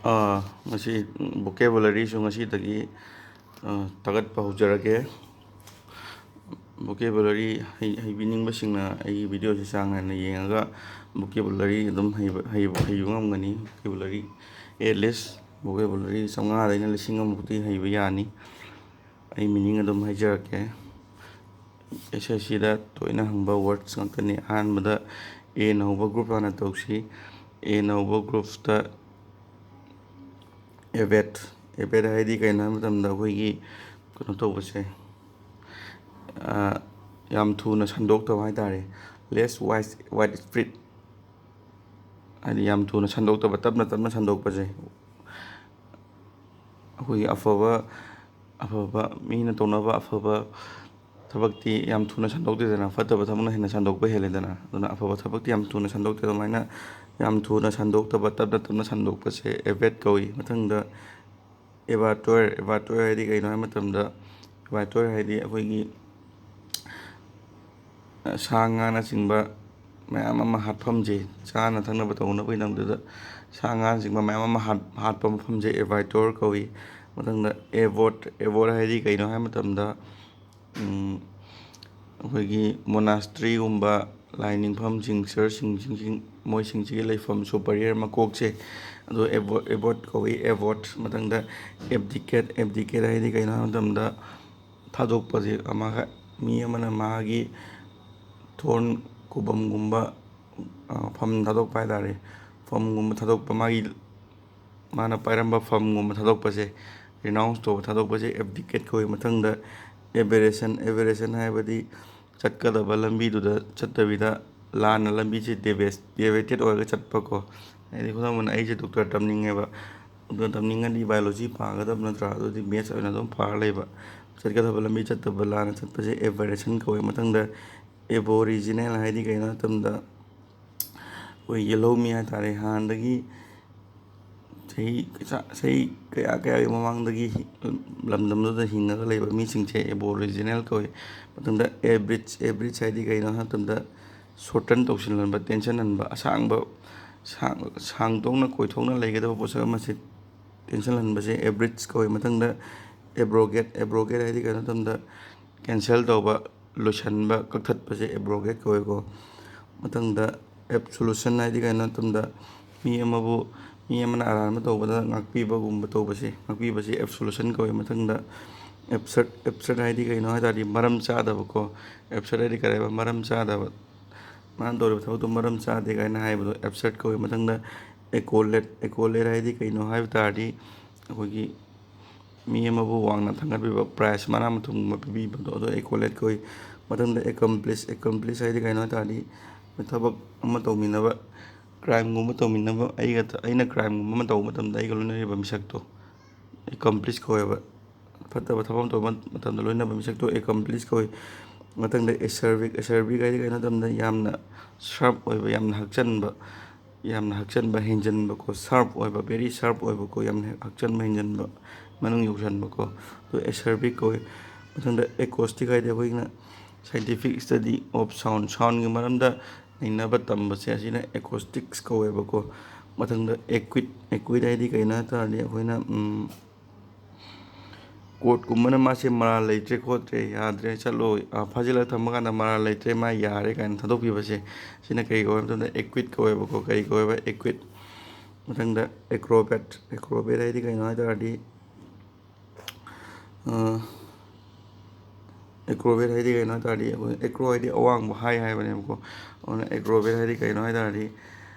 ꯉꯁꯤ vocabulary ꯉꯁꯤꯗꯒꯤ ꯇꯥꯒꯠꯄ ꯍꯧꯖꯔꯒꯦ. vocabulary ꯍꯩꯕꯤꯅꯤꯡꯕꯁꯤꯡꯅ ꯑꯩꯒꯤ ꯚꯤꯗꯤꯑꯣꯁꯤ ꯆꯥꯡ ꯅꯥꯏꯅ ꯌꯦꯡꯉꯒ vocabulary ꯑꯗꯨꯝ ꯍꯩꯕ ꯉꯝꯒꯅꯤ. vocabulary at least vocabulary 500ꯗꯩꯅ 1,000 ꯐꯥꯎꯗꯤ ꯍꯩꯕ ꯌꯥꯅꯤ. ꯑꯩ ꯃꯤꯅꯤꯡ ꯑꯗꯨꯝ ꯍꯥꯏꯖꯔꯛꯀꯦ. SSCꯗ ꯇꯣꯏꯅ ꯍꯪꯕ words ꯉꯥꯛꯇꯅꯤ. ꯑꯍꯥꯟꯕꯗ A ꯅ ꯍꯧꯕ group ꯍꯥꯟꯅ ꯇꯧꯁꯤ. A ꯅ ꯍꯧꯕ groups ꯇ avid ꯍꯥꯏꯗꯤ ꯀꯩꯅꯣ ꯍꯥꯏꯕ ꯃꯇꯝꯗ ꯑꯩꯈꯣꯏꯒꯤ ꯀꯩꯅꯣ ꯇꯧꯕꯁꯦ, ꯌꯥꯝ ꯊꯨꯅ ꯁꯟꯗꯣꯛꯇꯕ ꯍꯥꯏꯇꯥꯔꯦ. less widespread ꯍꯥꯏꯗꯤ ꯌꯥꯝ ꯊꯨꯅ ꯁꯟꯗꯣꯛꯇꯕ, ꯇꯞꯅ ꯁꯟꯗꯣꯛꯄꯁꯦ. ꯑꯩꯈꯣꯏꯒꯤ ꯑꯐꯕ ꯃꯤꯅ ꯇꯧꯅꯕ ꯑꯐꯕ ꯊꯕꯛꯇꯤ ꯌꯥꯝ ꯊꯨꯅ ꯁꯟꯗꯣꯛꯇꯦꯗꯅ, ꯐꯠꯇꯕ ꯊꯕꯛꯅ ꯍꯦꯟꯅ ꯁꯟꯗꯣꯛꯄ ꯍꯦꯜꯂꯦꯗꯅ. ꯑꯗꯨꯅ ꯑꯐꯕ ꯊꯕꯛꯇꯤ ꯌꯥꯝ ꯊꯨꯅ ꯁꯟꯗꯣꯛꯇꯦ. ꯑꯗꯨꯃꯥꯏꯅ ꯌꯥम थूना संदोक्तबा तप्ना संदोक्पसे एवेट कौई. मथंगदा एवाटोर हाइदी कइनो हाइ मतमदा एवाटोर हाइदी अखोइगी सा ngana chingba mayam ama hatphamje chana thangnaba tौनबई namduda सा ngana chingba mayam ama hatpa mafamje एवाटोर कौई. मथंगदा एवोट हाइदी कइनो हाइ मतमदा अखोइगी मोनास्ट्री गुम्बा ꯂꯥꯏ ꯅꯤꯡꯐꯝꯁꯤꯡ ꯆꯔꯆꯁꯤꯡ ꯃꯣꯏꯁꯤꯡꯁꯤꯒꯤ ꯂꯩꯐꯝ ꯁꯨꯄꯔꯤꯌꯔ ꯃꯀꯣꯛꯁꯦ ꯑꯗꯣ ꯑꯦꯕꯣꯠ ꯀꯧꯏ. ꯑꯦꯕꯣꯠ ꯃꯊꯪꯗ ꯑꯦꯕꯗꯤꯀꯦꯠ ꯍꯥꯏꯗꯤ ꯀꯩꯅꯣ ꯍꯥꯏꯕ ꯃꯇꯝꯗ ꯊꯥꯗꯣꯛꯄꯁꯦ. ꯃꯤ ꯑꯃꯅ ꯃꯥꯒꯤ ꯊꯣꯔꯟ ꯈꯨꯕꯝꯒꯨꯝꯕ ꯐꯝ ꯊꯥꯗꯣꯛꯄ ꯍꯥꯏꯇꯥꯔꯦ. ꯐꯝꯒꯨꯝꯕ ꯊꯥꯗꯣꯛꯄ, ꯃꯥꯅ ꯄꯥꯏꯔꯝꯕ ꯐꯝꯒꯨꯝꯕ ꯊꯥꯗꯣꯛꯄꯁꯦ, ꯔꯤꯅꯥꯎꯟꯁ ꯇꯧꯕ ꯊꯥꯗꯣꯛꯄꯁꯦ ꯑꯦꯕꯗꯤꯀꯦꯠ ꯀꯧꯏ. ꯃꯊꯪꯗ ꯑꯦꯕꯦꯔꯦꯁꯟ ꯍꯥꯏꯕꯗꯤ ꯆꯠꯀꯗꯕ ꯂꯝꯕꯤꯗꯨꯗ ꯆꯠꯇꯕꯤꯗ ꯂꯥꯟꯅ ꯂꯝꯕꯤꯁꯦ ꯗꯦꯚꯦꯇꯦꯠ ꯑꯣꯏꯔꯒ ꯆꯠꯄꯀꯣ. ꯍꯥꯏꯗꯤ ꯈꯨꯗꯝ ꯑꯣꯏꯅ ꯑꯩꯁꯦ ꯗꯣꯛꯇꯔ ꯇꯝꯅꯤꯡꯉꯦꯕ, ꯑꯗꯨ ꯇꯝꯅꯤꯡꯉꯗꯤ ꯕꯥꯏꯑꯣꯂꯣꯖꯤ ꯄꯥꯒꯗꯕ ꯅꯠꯇ꯭ꯔꯥ, ꯑꯗꯨꯗꯤ ꯃꯦꯠꯁ ꯑꯣꯏꯅ ꯑꯗꯨꯝ ꯄꯥꯔ ꯂꯩꯕ. ꯆꯠꯀꯗꯕ ꯂꯝꯕꯤ ꯆꯠꯇꯕ ꯂꯥꯟꯅ ꯆꯠꯄꯁꯦ ꯑꯦꯕꯔꯦꯁꯟ ꯀꯧꯏ. ꯃꯊꯪꯗ ꯑꯦꯕꯣꯔꯤꯖꯤꯅꯦꯜ ꯍꯥꯏꯗꯤ ꯀꯩꯅꯣ ꯍꯥꯏꯕ ꯃꯇꯝꯗ ꯑꯩꯈꯣꯏ ꯌꯦꯜꯍꯧꯃꯤ ꯍꯥꯏꯇꯥꯔꯦ. ꯍꯥꯟꯅꯗꯒꯤ ꯆꯍꯤ ꯀꯌꯥꯒꯤ ꯃꯃꯥꯡꯗꯒꯤ ꯂꯝꯗꯝꯗꯨꯗ ꯍꯤꯡꯉꯒ ꯂꯩꯕ ꯃꯤꯁꯤꯡꯁꯦ ꯑꯦꯕꯣꯔꯤꯖꯤꯅꯦꯜ ꯀꯧꯏ. ꯃꯊꯪꯗ ꯑꯦꯕ꯭ꯔꯤꯖ ꯍꯥꯏꯗꯤ ꯀꯩꯅꯣ ꯍꯥꯏꯕ ꯃꯇꯝꯗ ꯁꯣꯔꯇꯟ ꯇꯧꯁꯤꯜꯍꯟꯕ, ꯇꯦꯟꯁꯟꯍꯟꯕ, ꯁꯥꯡꯗꯣꯛꯅ ꯀꯣꯏꯊꯣꯛꯅ ꯂꯩꯒꯗꯕ ꯄꯣꯠꯁꯛ ꯑꯃꯁꯦ ꯇꯦꯟꯁꯟꯍꯟꯕꯁꯦ ꯑꯦꯕ꯭ꯔꯤꯖ ꯀꯧꯏ. ꯃꯊꯪꯗ ꯑꯦꯕ꯭ꯔꯣꯒꯦꯠ ꯍꯥꯏꯗꯤ ꯀꯩꯅꯣ ꯃꯇꯝꯗ ꯀꯦꯟꯁꯦꯜ ꯇꯧꯕ, ꯂꯣꯏꯁꯟꯕ, ꯀꯛꯊꯠꯄꯁꯦ ꯑꯦꯕ꯭ꯔꯣꯒꯦꯠ ꯀꯧꯏꯀꯣ. ꯃꯊꯪꯗ ꯑꯦꯕꯁꯣꯂꯨꯁꯟ ꯍꯥꯏꯗꯤ ꯀꯩꯅꯣ ꯃꯇꯝꯗ ꯃꯤ ꯑꯃꯅ ꯑꯔꯥꯟꯕ ꯇꯧꯕꯗ ꯉꯥꯛꯄꯤꯕꯒꯨꯝꯕ ꯇꯧꯕꯁꯦ ꯑꯦꯕꯁꯣꯂꯨꯁꯟ ꯀꯧꯏ. ꯃꯊꯪꯗ ꯑꯦꯕꯁꯔꯠ ꯍꯥꯏꯗꯤ ꯀꯩꯅꯣ ꯍꯥꯏ ꯇꯥꯔꯗꯤ ꯃꯔꯝ ꯆꯥꯗꯕꯀꯣ. ꯑꯦꯕꯁꯔꯠ ꯍꯥꯏꯗꯤ ꯀꯔꯤꯕ, ꯃꯔꯝ ꯆꯥꯗꯕ, ꯃꯥꯅ ꯇꯧꯔꯤꯕ ꯊꯕꯛꯇꯣ ꯃꯔꯝ ꯆꯥꯗꯦ ꯀꯥꯏꯅ ꯍꯥꯏꯕꯗꯣ ꯑꯦꯕꯁꯔꯠ ꯀꯧꯏ. ꯃꯊꯪꯗ ꯑꯦꯀꯣꯂꯦꯠ ꯍꯥꯏꯗꯤ ꯀꯩꯅꯣ ꯍꯥꯏꯕ ꯇꯥꯔꯗꯤ ꯑꯩꯈꯣꯏꯒꯤ ꯃꯤ ꯑꯃꯕꯨ ꯋꯥꯡꯅ ꯊꯥꯡꯒꯠꯄꯤꯕ, ꯄ꯭ꯔꯥꯏꯖ ꯃꯅꯥ ꯃꯊꯨꯝꯒꯨꯝꯕ ꯄꯤꯕꯤꯕꯗꯣ, ꯑꯗꯣ ꯑꯦꯀꯣꯂꯦꯠ ꯀꯧꯏ. ꯃꯊꯪꯗ ꯑꯦꯀꯝꯄ꯭ꯂꯤꯁ ꯍꯥꯏꯗꯤ ꯀꯩꯅꯣ ꯍꯥꯏ ꯇꯥꯔꯗꯤ ꯊꯕꯛ ꯑꯃ ꯇꯧꯃꯤꯟꯅꯕ, ꯀ꯭ꯔꯥꯏꯝꯒꯨꯝꯕ ꯇꯧꯃꯤꯟꯅꯕ, ꯑꯩꯅ ꯀ꯭ꯔꯥꯏꯝꯒꯨꯝꯕ ꯑꯃ ꯇꯧꯕ ꯃꯇꯝꯗ ꯑꯩꯒ ꯂꯣꯏꯅꯔꯤꯕ ꯃꯤꯁꯛꯇꯣ ꯑꯦꯀꯝꯄ꯭ꯂꯤꯁ ꯀꯧꯋꯦꯕ. ꯐꯠꯇꯕ ꯊꯕꯛ ꯑꯃ ꯇꯧꯕ ꯃꯇꯝꯗ ꯂꯣꯏꯅꯕ ꯃꯤꯁꯛꯇꯣ ꯑꯦꯀꯝꯄ꯭ꯂꯤꯁ ꯀꯧꯏ. ꯃꯊꯪꯗ ꯑꯦꯁꯔꯕꯤꯛ ꯍꯥꯏꯗꯤ ꯀꯩꯅꯣ ꯃꯇꯝꯗ ꯌꯥꯝꯅ ꯁꯥꯔꯞ ꯑꯣꯏꯕ, ꯌꯥꯝꯅ ꯍꯛꯆꯟꯕ, ꯍꯦꯟꯖꯟꯕꯀꯣ. ꯁꯥꯔꯞ ꯑꯣꯏꯕ, ꯚꯦꯔꯤ ꯁꯥꯔꯞ ꯑꯣꯏꯕꯀꯣ, ꯌꯥꯝꯅ ꯍꯛꯆꯟꯕ, ꯍꯦꯟꯖꯟꯕ, ꯃꯅꯨꯡ ꯌꯧꯁꯟꯕꯀꯣ, ꯑꯗꯣ ꯑꯦꯁꯔꯕꯤꯛ ꯀꯧꯏ. ꯃꯊꯪꯗ ꯑꯦꯀꯣꯁꯇꯤꯛ ꯍꯥꯏꯗꯤ ꯑꯩꯈꯣꯏꯅ ꯁꯥꯏꯟꯇꯤꯐꯤꯛ ꯁ꯭ꯇꯗꯤ ꯑꯣꯐ ꯁꯥꯎꯟꯒꯤ ꯃꯔꯝꯗ ꯅꯩꯅꯕ ꯇꯝꯕꯁꯦ ꯑꯁꯤꯅ ꯑꯦꯀꯣꯁꯇꯤꯛꯁ ꯀꯧꯋꯦꯕꯀꯣ. ꯃꯊꯪꯗ ꯑꯦꯀ꯭ꯋꯤꯠ ꯍꯥꯏꯗꯤ ꯀꯩꯅꯣ ꯍꯥꯏ ꯇꯥꯔꯗꯤ ꯑꯩꯈꯣꯏꯅ ꯀꯣꯔꯠꯀꯨꯝꯕꯅ ꯃꯥꯁꯦ ꯃꯔꯥꯜ ꯂꯩꯇ꯭ꯔꯦ, ꯈꯣꯠꯇ꯭ꯔꯦ, ꯌꯥꯗ꯭ꯔꯦ, ꯆꯠꯂꯣ, ꯐꯥꯖꯤꯜꯂꯒ ꯊꯝꯕ ꯀꯥꯟꯗ ꯃꯔꯥꯜ ꯂꯩꯇ꯭ꯔꯦ, ꯃꯥ ꯌꯥꯔꯦ ꯀꯥꯏꯅ ꯊꯥꯗꯣꯛꯄꯤꯕꯁꯦ, ꯁꯤꯅ ꯀꯔꯤ ꯀꯧꯏ ꯍꯥꯏꯕ ꯃꯇꯝꯗ ꯑꯦꯀ꯭ꯋꯤꯠ ꯀꯧꯋꯦꯕꯀꯣ. ꯀꯔꯤ ꯀꯧꯋꯦꯕ, ꯑꯦꯀ꯭ꯋꯤꯠ. ꯃꯊꯪꯗ ꯑꯦꯀ꯭ꯔꯣꯕꯦꯠ ꯍꯥꯏꯗꯤ ꯀꯩꯅꯣ ꯍꯥꯏ ꯇꯥꯔꯗꯤ ꯑꯩꯈꯣꯏ ꯑꯦꯀ꯭ꯔꯣ ꯍꯥꯏꯗꯤ ꯑꯋꯥꯡꯕ, ꯍꯥꯏꯕꯅꯦꯕꯀꯣ. ꯑꯗꯨꯅ ꯑꯦꯀ꯭ꯔꯣꯕꯦꯠ ꯍꯥꯏꯗꯤ ꯀꯩꯅꯣ ꯍꯥꯏ ꯇꯥꯔꯗꯤ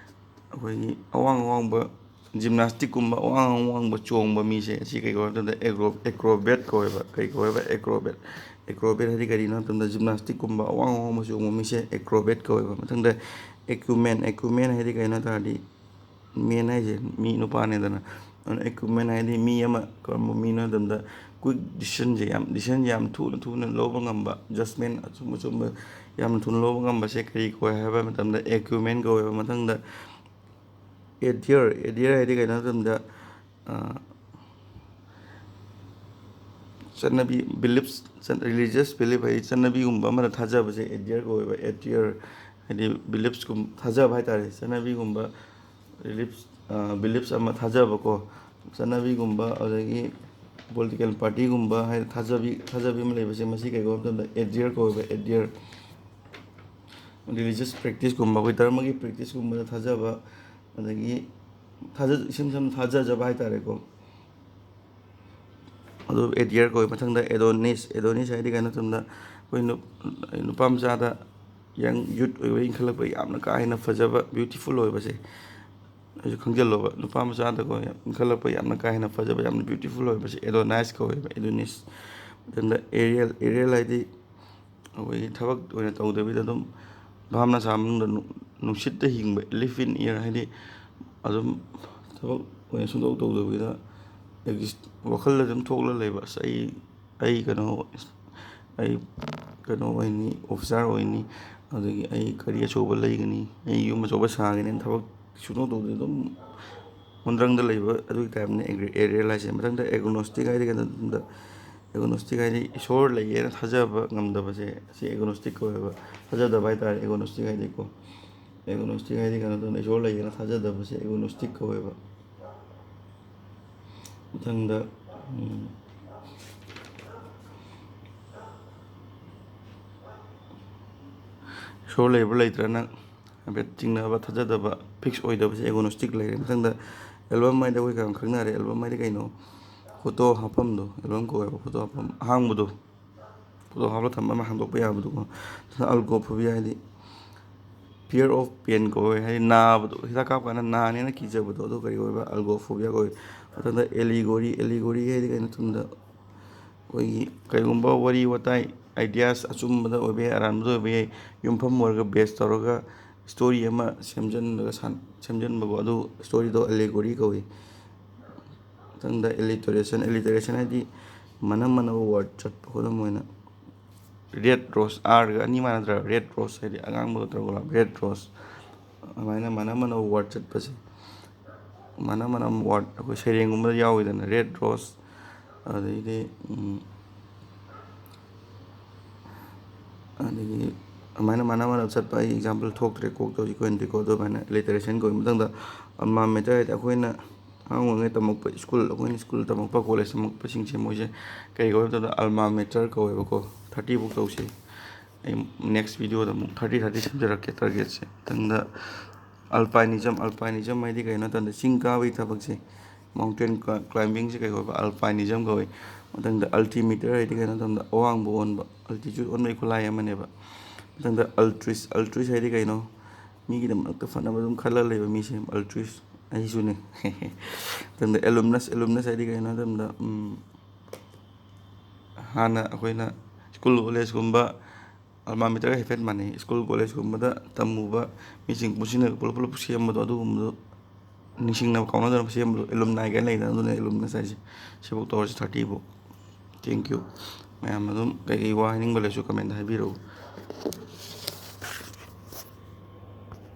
ꯑꯩꯈꯣꯏꯒꯤ ꯑꯋꯥꯡꯕ ꯖꯤꯝꯅꯥꯁꯇꯤꯛꯀꯨꯝꯕ ꯑꯋꯥꯡꯕ ꯆꯣꯡꯕ ꯃꯤꯁꯦ ꯑꯁꯤ ꯀꯩ ꯀꯧꯏ ꯍꯥꯏꯕ ꯃꯇꯝꯗ ꯑꯦꯀ꯭ꯔꯣꯕꯦꯠ ꯀꯧꯋꯦꯕ. ꯀꯩ ꯀꯧꯋꯦꯕ, ꯑꯦꯀ꯭ꯔꯣꯕꯦꯠ ꯍꯥꯏꯗꯤ ꯀꯔꯤꯅꯣ ꯍꯥꯏꯕ ꯃꯇꯝꯗ ꯖꯤꯝꯅꯥꯁꯇꯤꯛꯀꯨꯝꯕ ꯑꯋꯥꯡꯕ ꯆꯣꯡꯕ ꯃꯤꯁꯦ ꯑꯦꯀ꯭ꯔꯣꯕꯦꯠ ꯀꯧꯋꯦꯕ. ꯃꯊꯪꯗ ꯑꯦꯀ꯭ꯌꯨꯃꯦꯟ ꯍꯥꯏꯗꯤ ꯀꯩꯅꯣ ꯍꯥꯏ ꯇꯥꯔꯗꯤ, ꯃꯦꯟ ꯍꯥꯏꯁꯦ ꯃꯤ, ꯅꯨꯄꯥꯅꯦꯗꯅ. ꯑꯗꯨꯅ ꯑꯦꯀ꯭ꯌꯨꯃꯦꯟ ꯍꯥꯏꯗꯤ ꯃꯤ ꯑꯃ ꯀꯔꯝꯕ ꯃꯤꯅꯣ ꯍꯥꯏꯕ ꯃꯇꯝꯗ ꯀꯨꯏꯛ ꯗꯤꯁꯤꯖꯟꯁꯦ ꯌꯥꯝ ꯊꯨꯅ ꯂꯧꯕ ꯉꯝꯕ, ꯖꯁꯃꯦꯟ ꯑꯆꯨꯝꯕ ꯌꯥꯝꯅ ꯊꯨꯅ ꯂꯧꯕ ꯉꯝꯕꯁꯦ ꯀꯔꯤ ꯀꯧꯏ ꯍꯥꯏꯕ ꯃꯇꯝꯗ ꯑꯦꯀ꯭ꯌꯨꯃꯦꯟ ꯀꯧꯋꯦꯕ. ꯃꯊꯪꯗ ꯑꯦꯗꯤꯌꯔ ꯍꯥꯏꯗꯤ ꯀꯩꯅꯣ ꯍꯥꯏꯕ ꯃꯇꯝꯗ ꯆꯠꯅꯕꯤ, ꯔꯤꯂꯤꯖꯤꯌꯁ ꯕꯤꯂꯤꯞ ꯍꯥꯏꯗꯤ ꯆꯠꯅꯕꯤꯒꯨꯝꯕ ꯑꯃꯗ ꯊꯥꯖꯕꯁꯦ ꯑꯦꯗꯤꯌꯔ ꯀꯧꯋꯦꯕ. ꯍꯥꯏꯗꯤ ꯕꯤꯂꯤꯞꯁꯀꯨꯝꯕ ꯊꯥꯖꯕ ꯍꯥꯏꯇꯥꯔꯦ. ꯆꯠꯅꯕꯤꯒꯨꯝꯕ, ꯕꯤꯂꯤꯞꯁ ꯑꯃ ꯊꯥꯖꯕꯀꯣ ꯆꯠꯅꯕꯤꯒꯨꯝꯕ ꯑꯗꯒꯤ ꯄꯣꯂꯤꯇꯤꯀꯦꯜ ꯄꯥꯔꯇꯤꯒꯨꯝꯕ ꯍꯥꯏꯗꯤ ꯊꯥꯖꯕꯤ ꯑꯃ ꯂꯩꯕꯁꯦ ꯃꯁꯤ ꯀꯩ ꯀꯧꯕ ꯃꯇꯝꯗ ꯑꯦꯗꯤꯌꯔ ꯀꯧꯋꯦꯕ ꯑꯦꯗꯤꯌꯔ ꯔꯤꯂꯤꯖꯤꯌꯁ ꯄ꯭ꯔꯦꯛꯇꯤꯁꯀꯨꯝꯕ ꯑꯩꯈꯣꯏ ꯙꯔꯃꯒꯤ ꯄ꯭ꯔꯦꯛꯇꯤꯁꯀꯨꯝꯕꯗ ꯊꯥꯖꯕ ꯑꯗꯒꯤ ꯏꯁꯝ ꯁꯝꯅ ꯊꯥꯖꯖꯕ ꯍꯥꯏꯇꯥꯔꯦꯀꯣ ꯑꯗꯨ ꯑꯦꯗꯤꯌꯔ ꯀꯧꯋꯦ ꯃꯊꯪꯗ ꯑꯦꯗꯣꯅꯤꯁ ꯍꯥꯏꯗꯤ ꯀꯩꯅꯣ ꯃꯇꯝꯗ ꯑꯩꯈꯣꯏ ꯅꯨꯄꯥ ꯃꯆꯥꯗ ꯌꯪ ꯌꯨꯠ ꯑꯣꯏꯕ ꯏꯟꯈꯠꯂꯛꯄ ꯌꯥꯝꯅ ꯀꯥ ꯍꯦꯟꯅ ꯐꯖꯕ ꯕ꯭ꯌꯨꯇꯤꯐꯨꯜ ꯑꯣꯏꯕꯁꯦ ꯑꯩꯁꯨ ꯈꯪꯖꯤꯜꯂꯣꯕ ꯅꯨꯄꯥ ꯃꯆꯥꯗꯀꯣ ꯏꯟꯈꯠꯂꯛꯄ ꯌꯥꯝꯅ ꯀꯥ ꯍꯦꯟꯅ ꯐꯖꯕ ꯌꯥꯝꯅ ꯕ꯭ꯌꯨꯇꯤꯐꯨꯜ ꯑꯣꯏꯕꯁꯦ ꯑꯦꯗꯣꯅꯥꯏꯁ ꯀꯧꯋꯦꯕ ꯑꯦꯗꯣꯅꯤꯁ ꯃꯊꯪꯗ ꯑꯦꯔꯤꯌꯦꯜ ꯍꯥꯏꯗꯤ ꯑꯩꯈꯣꯏꯒꯤ ꯊꯕꯛ ꯑꯣꯏꯅ ꯇꯧꯗꯕꯤꯗ ꯑꯗꯨꯝ ꯚꯥꯞ ꯅꯁꯥ ꯃꯅꯨꯡꯗ ꯅꯨꯡꯁꯤꯠꯇ ꯍꯤꯡꯕ ꯂꯤꯞ ꯏꯟ ꯏꯌꯔ ꯍꯥꯏꯗꯤ ꯑꯗꯨꯝ ꯊꯕꯛ ꯑꯣꯏꯅ ꯁꯨꯡꯇꯧ ꯇꯧꯗꯕꯤꯗ ꯋꯥꯈꯜꯗ ꯑꯗꯨꯝ ꯊꯣꯛꯂ ꯂꯩꯕ ꯑꯁ ꯑꯩ ꯀꯩꯅꯣ ꯑꯣꯏꯅꯤ ꯑꯣꯐꯤꯁꯥꯔ ꯑꯣꯏꯅꯤ ꯑꯗꯒꯤ ꯑꯩ ꯀꯔꯤ ꯑꯆꯧꯕ ꯂꯩꯒꯅꯤ ꯑꯩ ꯌꯨꯝ ꯑꯆꯧꯕ ꯁꯥꯒꯅꯤ ꯊꯕꯛ ꯁꯨꯡꯇꯧ ꯇꯧꯗꯕꯤꯗ ꯑꯗꯨꯝ ꯍꯣꯟꯗ꯭ꯔꯪꯗ ꯂꯩꯕ ꯑꯗꯨꯒꯤ ꯇꯥꯏꯞꯅ ꯑꯦꯔꯤꯌꯦꯜ ꯍꯥꯏꯁꯦ ꯃꯊꯪꯗ ꯑꯦꯒꯣꯅꯣꯁꯇꯤꯛ ꯍꯥꯏꯗꯤ ꯀꯩꯅꯣꯗ ꯑꯦꯒꯣꯅꯣꯁꯇꯤꯛ ꯍꯥꯏꯗꯤ ꯏꯁꯣꯔ ꯂꯩꯌꯦꯅ ꯊꯥꯖꯕ ꯉꯝꯗꯕꯁꯦ ꯁꯤ ꯑꯦꯒꯣꯅꯣꯁꯇꯤꯛ ꯀꯧꯋꯦꯕ ꯊꯥꯖꯗꯕ ꯍꯥꯏꯇꯥꯔꯦ ꯑꯦꯒꯣꯅꯣꯁꯇꯤꯛ ꯍꯥꯏꯗꯤꯀꯣ ꯑꯦꯒꯣꯅꯣꯁꯇꯤꯛ ꯍꯥꯏꯗꯤ ꯀꯩꯅꯣ ꯇꯧꯅ ꯏꯁꯣꯔ ꯂꯩꯌꯦꯅ ꯊꯥꯖꯗꯕꯁꯦ ꯑꯦꯒꯣꯅꯣꯁꯇꯤꯛ ꯀꯧꯋꯦꯕ ꯃꯊꯪꯗ ꯏꯁꯣꯔ ꯂꯩꯕ꯭ꯔꯥ ꯂꯩꯇ꯭ꯔꯥꯅ ꯍꯥꯏꯐꯦꯠ ꯆꯤꯡꯅꯕ ꯊꯥꯖꯗꯕ ꯐꯤꯛꯁ ꯑꯣꯏꯗꯕꯁꯦ ꯑꯦꯒꯣꯅꯣꯁꯇꯤꯛ ꯂꯩꯔꯦ ꯃꯊꯪꯗ ꯑꯦꯜꯕꯝ ꯍꯥꯏꯗꯤ ꯑꯩꯈꯣꯏ ꯀꯌꯥꯝ ꯈꯪꯅꯔꯦ ꯑꯦꯜꯕꯝ ꯍꯥꯏꯗꯤ ꯀꯩꯅꯣ ꯐꯣꯇꯣ ꯍꯥꯞꯐꯝꯗꯣ ꯑꯦꯜꯕꯝ ꯀꯧꯋꯦꯕ ꯐꯣꯇꯣ ꯍꯥꯞꯐꯝ ꯑꯍꯥꯡꯕꯗꯣ ꯐꯣꯇꯣ ꯍꯥꯞꯂꯒ ꯊꯝꯕ ꯑꯃ ꯍꯥꯡꯗꯣꯛꯄ ꯌꯥꯕꯗꯣꯀꯣ ꯑꯜꯒꯣꯐꯣꯕꯤꯌꯥ ꯍꯥꯏꯗꯤ ꯐꯤꯌꯔ ꯑꯣꯐ ꯄꯦꯟ ꯀꯧꯋꯦ ꯍꯥꯏꯗꯤ ꯅꯥꯕꯗꯣ ꯍꯤꯗꯥꯛ ꯀꯥꯞꯄ ꯀꯥꯟꯗ ꯅꯥꯅꯦꯅ ꯀꯤꯖꯕꯗꯣ ꯑꯗꯨ ꯀꯔꯤ ꯑꯣꯏꯕ ꯑꯜꯒꯣꯐꯣꯕꯤꯌꯥ ꯀꯧꯋꯦ ꯃꯊꯪꯗ ꯑꯦꯂꯤꯒꯣꯔꯤ ꯍꯥꯏꯗꯤ ꯀꯩꯅꯣ ꯃꯇꯝꯗ ꯑꯩꯈꯣꯏꯒꯤ ꯀꯔꯤꯒꯨꯝꯕ ꯋꯥꯔꯤ ꯋꯥꯇꯥꯏ ꯑꯥꯏꯗꯤꯌꯥꯁ ꯑꯆꯨꯝꯕꯗ ꯑꯣꯏꯕ ꯌꯥꯏ ꯑꯔꯥꯟꯕꯗ ꯑꯣꯏꯕ ꯌꯥꯏ ꯌꯨꯝꯐꯝ ꯑꯣꯏꯔꯒ ꯕꯦꯁ ꯇꯧꯔꯒ ꯁ꯭ꯇꯣꯔꯤ ꯑꯃ ꯁꯦꯝꯖꯤꯟꯕꯀꯣ ꯑꯗꯨ ꯁ꯭ꯇꯣꯔꯤꯗꯣ ꯑꯦꯂꯦꯒꯣꯔꯤ ꯀꯧꯏ ꯃꯊꯪꯗ ꯑꯦꯂꯤꯇꯔꯦꯁꯟ ꯍꯥꯏꯗꯤ ꯃꯅꯝ ꯃꯅꯕ ꯋꯥꯔꯗ ꯆꯠꯄ ꯈꯨꯗꯝ ꯑꯣꯏꯅ ꯔꯦꯠ ꯔꯣꯁ ꯑꯥꯔꯒ ꯑꯅꯤ ꯃꯥꯟꯅꯗ꯭ꯔꯥ ꯔꯦꯠ ꯔꯣꯁ ꯍꯥꯏꯗꯤ ꯑꯉꯥꯡꯕꯒ ꯇꯧꯔꯒ ꯔꯦꯠ ꯔꯣꯁ ꯑꯗꯨꯃꯥꯏꯅ ꯃꯅꯝ ꯃꯅꯕ ꯋꯥꯔꯗ ꯆꯠꯄꯁꯦ ꯃꯅꯝ ꯋꯥꯔꯗ ꯑꯩꯈꯣই ꯁꯩꯔꯦꯡꯒꯨꯝꯕꯗ ꯌꯥꯎꯋꯤꯗꯅ ꯔꯦꯠ ꯔꯣꯁ ꯑꯗꯩꯗꯤ ꯑꯗꯒꯤ ꯑꯗꯨꯃꯥꯏꯅ ꯃꯥꯟꯅꯕ ꯆꯠꯄ ꯑꯩ ꯑꯦꯛꯖꯥꯝꯄꯜ ꯊꯣꯛꯇ꯭ꯔꯦ ꯀꯣꯛꯇ ꯍꯧꯖꯤꯛ ꯑꯣꯏꯅꯗꯤꯀꯣ ꯑꯗꯨꯃꯥꯏꯅ ꯂꯤꯇꯔꯦꯁꯟ ꯀꯧꯏ ꯃꯊꯪꯗ ꯑꯜꯃꯥ ꯃꯦꯇꯔ ꯍꯥꯏꯗꯤ ꯑꯩꯈꯣꯏꯅ ꯑꯉꯥꯡ ꯑꯣꯏꯔꯤꯉꯩ ꯇꯝꯃꯛꯄ ꯑꯩꯈꯣꯏꯅ ꯁ꯭ꯀꯨꯜ ꯇꯝꯃꯛꯄ ꯀꯣꯂꯦꯖ ꯇꯝꯃꯛꯄꯁꯤꯡꯁꯦ ꯃꯣꯏꯁꯦ ꯀꯩ ꯀꯧꯏ ꯃꯇꯝꯗ ꯑꯜꯃꯥ ꯃꯦꯇꯔ ꯀꯧꯋꯦꯕꯀꯣ 30ꯐꯥꯎ ꯇꯧꯁꯤ ꯑꯩ ꯅꯦꯛꯁ ꯚꯤꯗꯤꯑꯣꯗ ꯑꯃꯨꯛ 30 ꯁꯦꯝꯖꯔꯛꯀꯦ ꯇꯥꯔꯒꯦꯠꯁꯦ ꯃꯊꯪꯗ ꯑꯜꯄꯥꯏꯅꯤꯖꯝ ꯍꯥꯏꯗꯤ ꯀꯩꯅꯣ ꯃꯇꯝꯗ ꯆꯤꯡ ꯀꯥꯕꯒꯤ ꯊꯕꯛꯁꯦ ꯃꯥꯎꯟꯇꯦꯟ ꯀ꯭ꯂꯥꯏꯝꯕꯤꯡꯁꯦ ꯀꯩ ꯀꯧꯏ ꯑꯜꯄꯥꯏꯅꯤꯖꯝ ꯀꯧꯏ ꯃꯊꯪꯗ ꯑꯜꯇꯤꯃꯤꯇꯔ ꯍꯥꯏꯗꯤ ꯀꯩꯅꯣ ꯃꯇꯝꯗ ꯑꯋꯥꯡꯕ ꯑꯣꯟꯕ ꯑꯜꯇꯤꯆꯨꯠ ꯑꯣꯟꯕꯒꯤ ꯈꯨꯠꯂꯥꯏ ꯑꯃꯅꯦꯕ ꯃꯊꯪꯗ ꯑꯜꯇ꯭ꯔꯤꯁ ꯍꯥꯏꯗꯤ ꯀꯩꯅꯣ ꯃꯤꯒꯤꯗꯃꯛꯇ ꯐꯅꯕ ꯑꯗꯨꯝ ꯈꯜꯂ ꯂꯩꯕ ꯃꯤꯁꯦ ꯑꯜꯇ꯭ꯔꯤꯁ ꯑꯩꯁꯨꯅꯦ ꯃꯊꯪꯗ ꯑꯦꯂꯨꯝꯅꯁ ꯍꯥꯏꯗꯤ ꯀꯩꯅꯣ ꯃꯇꯝꯗ ꯍꯥꯟꯅ ꯑꯩꯈꯣꯏꯅ ꯁ꯭ꯀꯨꯜ ꯀꯣꯂꯦꯖꯀꯨꯝꯕ ꯑꯜꯃꯥ ꯃꯦꯇꯔꯒ ꯍꯥꯏꯐꯦꯠ ꯃꯥꯟꯅꯩ ꯁ꯭ꯀꯨꯜ ꯀꯣꯂꯦꯖꯀꯨꯝꯕꯗ ꯇꯝꯃꯨꯕ ꯃꯤꯁꯤꯡ ꯄꯨꯟꯁꯤꯟꯅꯔꯒ ꯄꯨꯂꯞ ꯁꯦꯝꯕꯗꯣ ꯑꯗꯨꯒꯨꯝꯕꯗꯣ ꯅꯤꯡꯁꯤꯡꯅꯕ ꯀꯥꯎꯅꯗꯅꯕ ꯁꯦꯝꯕꯗꯣ ꯑꯦꯂꯨꯝꯅꯥꯏ ꯀꯥꯏꯅ ꯂꯩꯗꯅ ꯑꯗꯨꯅ ꯑꯦꯂꯨꯝꯅꯁ ꯍꯥꯏꯁꯦ ꯁꯤꯐꯥꯎ ꯇꯧꯔꯁꯤ 30ꯐꯥꯎ ꯊꯦꯡꯛ ꯌꯨ ꯃꯌꯥꯝ ꯑꯗꯨꯝ ꯀꯩꯀꯩ ꯋꯥ ꯍꯥꯏꯅꯤꯡꯕ ꯂꯩꯔꯁꯨ ꯀꯃꯦꯟꯗ ꯍꯥꯏꯕꯤꯔꯛꯎ